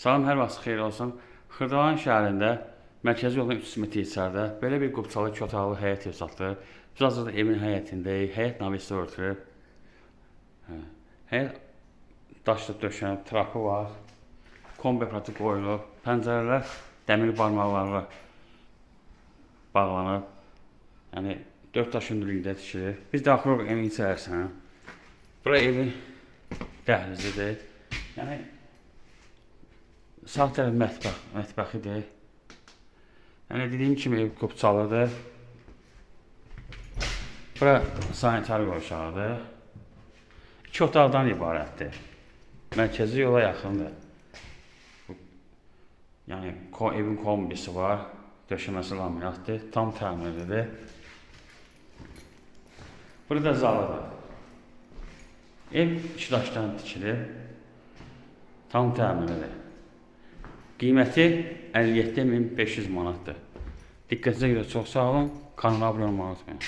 Salam, hər vaxt xeyir olsun. Xırdalan şəhərində mərkəzi yoldan 300 metr içəridə belə bir qubçalı 2 otaqlı həyət ev satılır. Biz hazırda evin həyətindəyik. Həyət navisi örtülüb. Həyət daşlı döşənib, trapı var. Kombi aparatı qoyulub. Pəncərələr dəmir barmaqlarla bağlanıb. Yəni 4 daş hündürlüyündə tikilir. Biz daxil evin içərisinə. Bura evin dəhlizidir. Yəni sağ tərəf mətbəxidir. Yəni dediyim kimi ev qubçalıdır. Bura sanitar qovşağıdır. 2 otaqdan ibarətdir. Mərkəzi yola yaxındır. Yəni evin kombisi var. Döşəməsi laminatdır. Tam təmirlidir. Burada zalıdır. Ev 2 daşdan tikilir. Tam təmirlidir. Qiyməti 57.500 manatdır. Diqqətinizə görə çox sağ olun. Kanala abunə olmayı unutmayın.